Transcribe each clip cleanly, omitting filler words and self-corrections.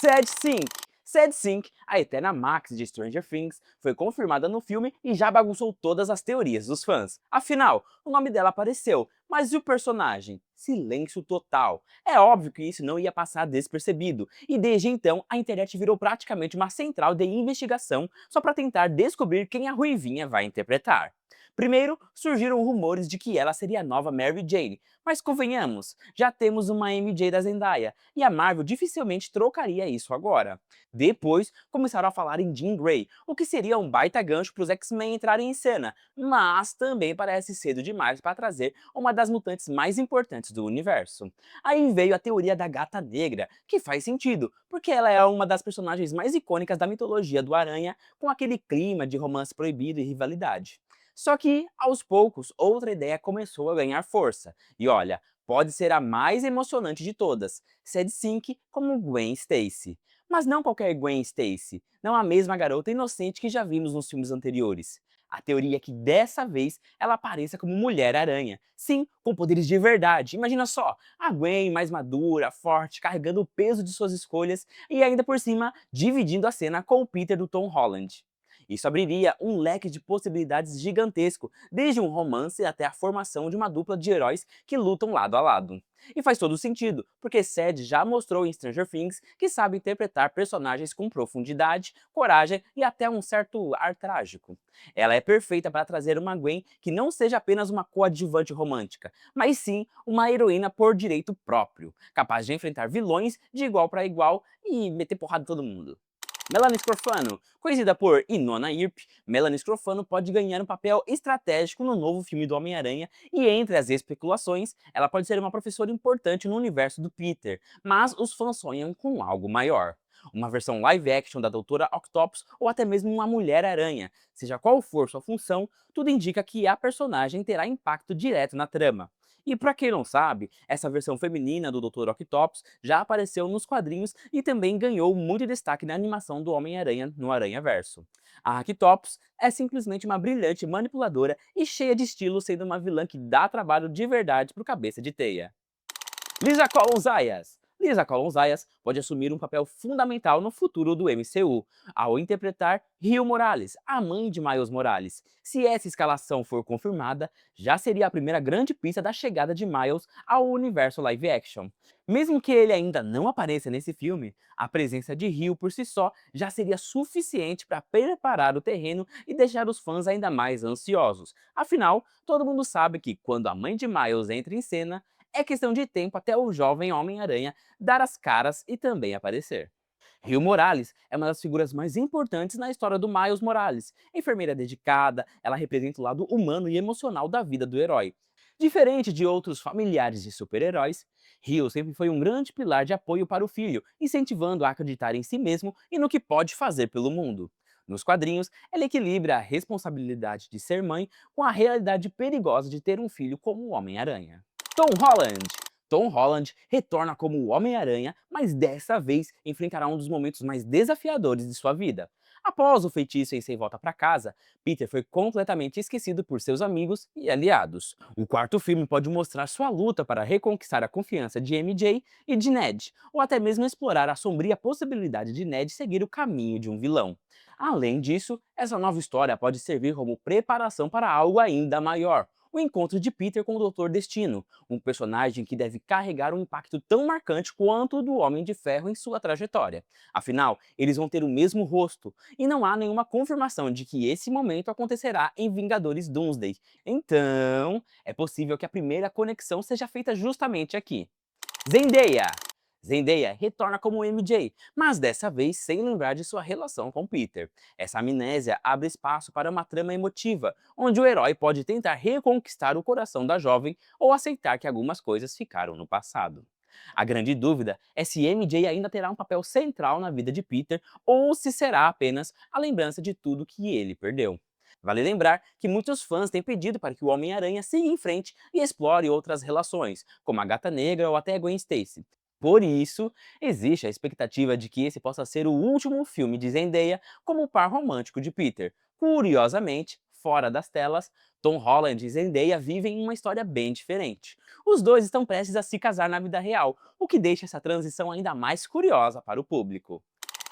Sad Sink. Sad Sink, a eterna Max de Stranger Things, foi confirmada no filme e já bagunçou todas as teorias dos fãs. Afinal, o nome dela apareceu, mas e o personagem? Silêncio total. É óbvio que isso não ia passar despercebido, e desde então a internet virou praticamente uma central de investigação só para tentar descobrir quem a Ruivinha vai interpretar. Primeiro, surgiram rumores de que ela seria a nova Mary Jane, mas convenhamos, já temos uma MJ da Zendaya, e a Marvel dificilmente trocaria isso agora. Depois, começaram a falar em Jean Grey, o que seria um baita gancho para os X-Men entrarem em cena, mas também parece cedo demais para trazer uma das mutantes mais importantes do universo. Aí veio a teoria da Gata Negra, que faz sentido, porque ela é uma das personagens mais icônicas da mitologia do Aranha, com aquele clima de romance proibido e rivalidade. Só que, aos poucos, outra ideia começou a ganhar força. E olha, pode ser a mais emocionante de todas, Sad Sink como Gwen Stacy. Mas não qualquer Gwen Stacy, não a mesma garota inocente que já vimos nos filmes anteriores. A teoria é que dessa vez ela apareça como Mulher-Aranha. Sim, com poderes de verdade. Imagina só, a Gwen mais madura, forte, carregando o peso de suas escolhas e ainda por cima dividindo a cena com o Peter do Tom Holland. Isso abriria um leque de possibilidades gigantesco, desde um romance até a formação de uma dupla de heróis que lutam lado a lado. E faz todo sentido, porque Sad já mostrou em Stranger Things que sabe interpretar personagens com profundidade, coragem e até um certo ar trágico. Ela é perfeita para trazer uma Gwen que não seja apenas uma coadjuvante romântica, mas sim uma heroína por direito próprio, capaz de enfrentar vilões de igual para igual e meter porrada em todo mundo. Melanie Scrofano, conhecida por Inona Earp, Melanie Scrofano pode ganhar um papel estratégico no novo filme do Homem-Aranha e entre as especulações, ela pode ser uma professora importante no universo do Peter, mas os fãs sonham com algo maior. Uma versão live action da Doutora Octopus ou até mesmo uma Mulher-Aranha. Seja qual for sua função, tudo indica que a personagem terá impacto direto na trama. E pra quem não sabe, essa versão feminina do Dr. Octopus já apareceu nos quadrinhos e também ganhou muito destaque na animação do Homem-Aranha no Aranhaverso. A Octopus é simplesmente uma brilhante manipuladora e cheia de estilo, sendo uma vilã que dá trabalho de verdade pro cabeça de teia. Lisa Collins Zayas. Lisa Collins Zayas pode assumir um papel fundamental no futuro do MCU, ao interpretar Rio Morales, a mãe de Miles Morales. Se essa escalação for confirmada, já seria a primeira grande pista da chegada de Miles ao universo live action. Mesmo que ele ainda não apareça nesse filme, a presença de Rio por si só já seria suficiente para preparar o terreno e deixar os fãs ainda mais ansiosos. Afinal, todo mundo sabe que quando a mãe de Miles entra em cena, é questão de tempo até o jovem Homem-Aranha dar as caras e também aparecer. Rio Morales é uma das figuras mais importantes na história do Miles Morales. Enfermeira dedicada, ela representa o lado humano e emocional da vida do herói. Diferente de outros familiares de super-heróis, Rio sempre foi um grande pilar de apoio para o filho, incentivando a acreditar em si mesmo e no que pode fazer pelo mundo. Nos quadrinhos, ela equilibra a responsabilidade de ser mãe com a realidade perigosa de ter um filho como o Homem-Aranha. Tom Holland. Tom Holland retorna como o Homem-Aranha, mas dessa vez enfrentará um dos momentos mais desafiadores de sua vida. Após o feitiço em Sem Volta para Casa, Peter foi completamente esquecido por seus amigos e aliados. O quarto filme pode mostrar sua luta para reconquistar a confiança de MJ e de Ned, ou até mesmo explorar a sombria possibilidade de Ned seguir o caminho de um vilão. Além disso, essa nova história pode servir como preparação para algo ainda maior, o encontro de Peter com o Doutor Destino, um personagem que deve carregar um impacto tão marcante quanto o do Homem de Ferro em sua trajetória. Afinal, eles vão ter o mesmo rosto, e não há nenhuma confirmação de que esse momento acontecerá em Vingadores Doomsday. Então, é possível que a primeira conexão seja feita justamente aqui. Zendaya. Zendaya retorna como MJ, mas dessa vez sem lembrar de sua relação com Peter. Essa amnésia abre espaço para uma trama emotiva, onde o herói pode tentar reconquistar o coração da jovem ou aceitar que algumas coisas ficaram no passado. A grande dúvida é se MJ ainda terá um papel central na vida de Peter ou se será apenas a lembrança de tudo que ele perdeu. Vale lembrar que muitos fãs têm pedido para que o Homem-Aranha siga em frente e explore outras relações, como a Gata Negra ou até a Gwen Stacy. Por isso, existe a expectativa de que esse possa ser o último filme de Zendaya como par romântico de Peter. Curiosamente, fora das telas, Tom Holland e Zendaya vivem uma história bem diferente. Os dois estão prestes a se casar na vida real, o que deixa essa transição ainda mais curiosa para o público.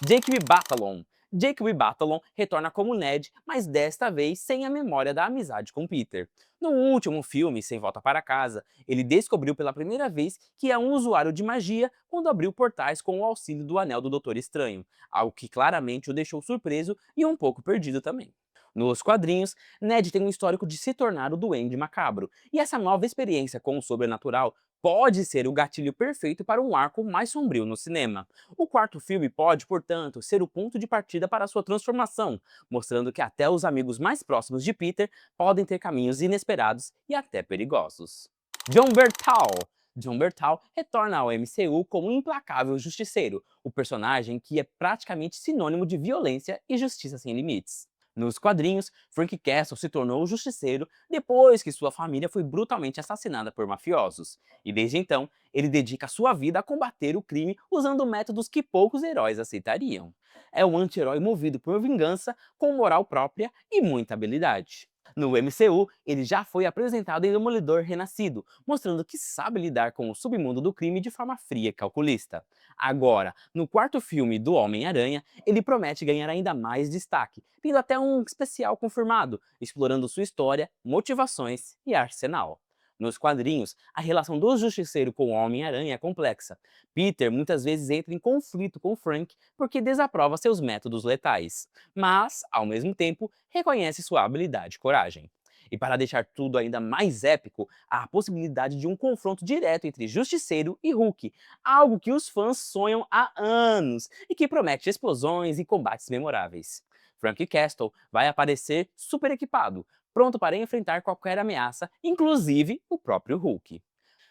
Jacob Batalon. Jacob Batalon retorna como Ned, mas desta vez sem a memória da amizade com Peter. No último filme, Sem Volta para Casa, ele descobriu pela primeira vez que é um usuário de magia quando abriu portais com o auxílio do Anel do Doutor Estranho, algo que claramente o deixou surpreso e um pouco perdido também. Nos quadrinhos, Ned tem um histórico de se tornar o Duende Macabro, e essa nova experiência com o sobrenatural pode ser o gatilho perfeito para um arco mais sombrio no cinema. O quarto filme pode, portanto, ser o ponto de partida para sua transformação, mostrando que até os amigos mais próximos de Peter podem ter caminhos inesperados e até perigosos. John Bertal. John Bertal retorna ao MCU como um implacável justiceiro, o personagem que é praticamente sinônimo de violência e justiça sem limites. Nos quadrinhos, Frank Castle se tornou o Justiceiro depois que sua família foi brutalmente assassinada por mafiosos, e desde então ele dedica sua vida a combater o crime usando métodos que poucos heróis aceitariam. É um anti-herói movido por vingança, com moral própria e muita habilidade. No MCU, ele já foi apresentado em Demolidor Renascido, mostrando que sabe lidar com o submundo do crime de forma fria e calculista. Agora, no quarto filme do Homem-Aranha, ele promete ganhar ainda mais destaque, tendo até um especial confirmado, explorando sua história, motivações e arsenal. Nos quadrinhos, a relação do Justiceiro com o Homem-Aranha é complexa. Peter muitas vezes entra em conflito com Frank porque desaprova seus métodos letais, mas, ao mesmo tempo, reconhece sua habilidade e coragem. E para deixar tudo ainda mais épico, há a possibilidade de um confronto direto entre Justiceiro e Hulk, algo que os fãs sonham há anos e que promete explosões e combates memoráveis. Frank Castle vai aparecer super equipado, pronto para enfrentar qualquer ameaça, inclusive o próprio Hulk.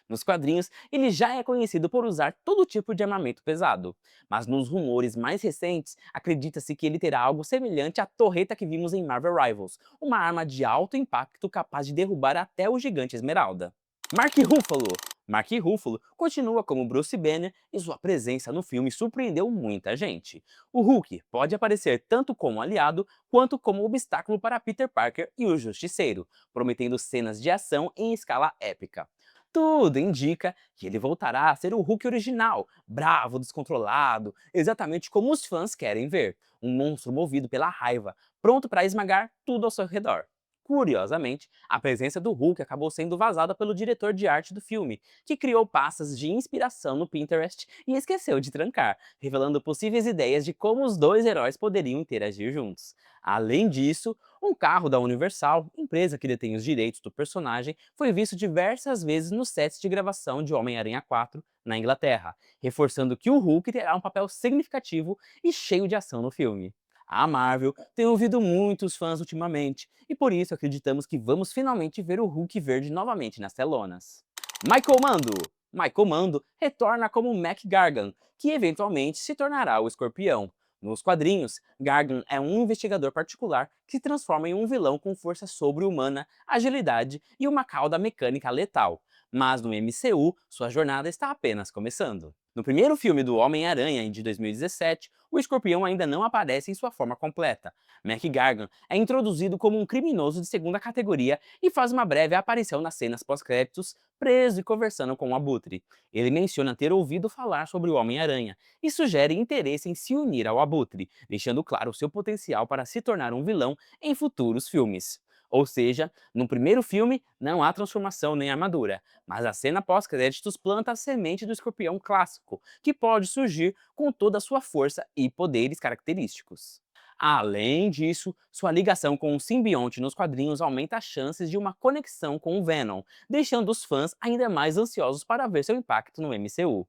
Nos quadrinhos, ele já é conhecido por usar todo tipo de armamento pesado, mas nos rumores mais recentes, acredita-se que ele terá algo semelhante à torreta que vimos em Marvel Rivals, uma arma de alto impacto capaz de derrubar até o Gigante Esmeralda. Mark Ruffalo. Mark Ruffalo continua como Bruce Banner e sua presença no filme surpreendeu muita gente. O Hulk pode aparecer tanto como aliado quanto como obstáculo para Peter Parker e o Justiceiro, prometendo cenas de ação em escala épica. Tudo indica que ele voltará a ser o Hulk original, bravo, descontrolado, exatamente como os fãs querem ver, um monstro movido pela raiva, pronto para esmagar tudo ao seu redor. Curiosamente, a presença do Hulk acabou sendo vazada pelo diretor de arte do filme, que criou pastas de inspiração no Pinterest e esqueceu de trancar, revelando possíveis ideias de como os dois heróis poderiam interagir juntos. Além disso, um carro da Universal, empresa que detém os direitos do personagem, foi visto diversas vezes nos sets de gravação de Homem-Aranha 4 na Inglaterra, reforçando que o Hulk terá um papel significativo e cheio de ação no filme. A Marvel tem ouvido muitos fãs ultimamente, e por isso acreditamos que vamos finalmente ver o Hulk verde novamente nas telonas. Michael Mando. Michael Mando retorna como Mac Gargan, que eventualmente se tornará o Escorpião. Nos quadrinhos, Gargan é um investigador particular que se transforma em um vilão com força sobre-humana, agilidade e uma cauda mecânica letal. Mas no MCU, sua jornada está apenas começando. No primeiro filme do Homem-Aranha, de 2017, o Escorpião ainda não aparece em sua forma completa. Mac Gargan é introduzido como um criminoso de segunda categoria e faz uma breve aparição nas cenas pós-créditos, preso e conversando com o Abutre. Ele menciona ter ouvido falar sobre o Homem-Aranha e sugere interesse em se unir ao Abutre, deixando claro seu potencial para se tornar um vilão em futuros filmes. Ou seja, no primeiro filme não há transformação nem armadura, mas a cena pós-créditos planta a semente do escorpião clássico, que pode surgir com toda a sua força e poderes característicos. Além disso, sua ligação com o simbionte nos quadrinhos aumenta as chances de uma conexão com o Venom, deixando os fãs ainda mais ansiosos para ver seu impacto no MCU.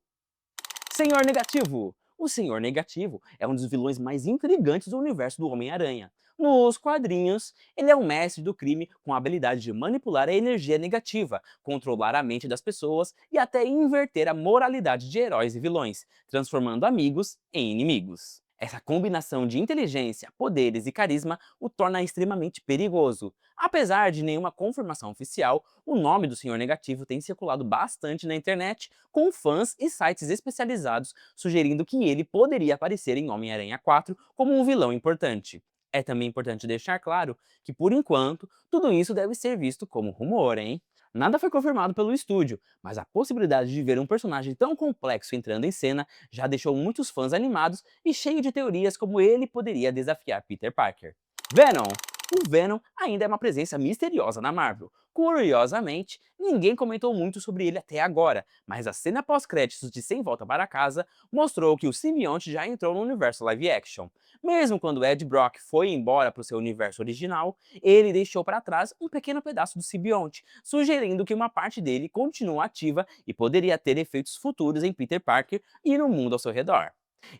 Senhor Negativo. O Senhor Negativo é um dos vilões mais intrigantes do universo do Homem-Aranha. Nos quadrinhos, ele é um mestre do crime com a habilidade de manipular a energia negativa, controlar a mente das pessoas e até inverter a moralidade de heróis e vilões, transformando amigos em inimigos. Essa combinação de inteligência, poderes e carisma o torna extremamente perigoso. Apesar de nenhuma confirmação oficial, o nome do Senhor Negativo tem circulado bastante na internet, com fãs e sites especializados sugerindo que ele poderia aparecer em Homem-Aranha 4 como um vilão importante. É também importante deixar claro que, por enquanto, tudo isso deve ser visto como rumor, hein? Nada foi confirmado pelo estúdio, mas a possibilidade de ver um personagem tão complexo entrando em cena já deixou muitos fãs animados e cheio de teorias como ele poderia desafiar Peter Parker. Venom! O Venom ainda é uma presença misteriosa na Marvel. Curiosamente, ninguém comentou muito sobre ele até agora, mas a cena pós-créditos de Sem Volta para Casa mostrou que o simbionte já entrou no universo live action. Mesmo quando Ed Brock foi embora para o seu universo original, ele deixou para trás um pequeno pedaço do simbionte, sugerindo que uma parte dele continua ativa e poderia ter efeitos futuros em Peter Parker e no mundo ao seu redor.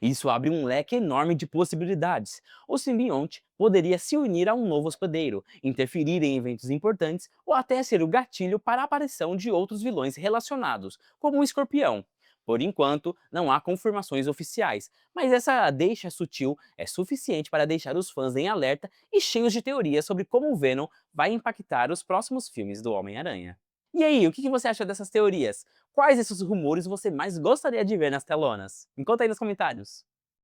Isso abre um leque enorme de possibilidades. O simbionte poderia se unir a um novo hospedeiro, interferir em eventos importantes ou até ser o gatilho para a aparição de outros vilões relacionados, como o Escorpião. Por enquanto, não há confirmações oficiais, mas essa deixa sutil é suficiente para deixar os fãs em alerta e cheios de teorias sobre como o Venom vai impactar os próximos filmes do Homem-Aranha. E aí, o que você acha dessas teorias? Quais desses rumores você mais gostaria de ver nas telonas? Me conta aí nos comentários.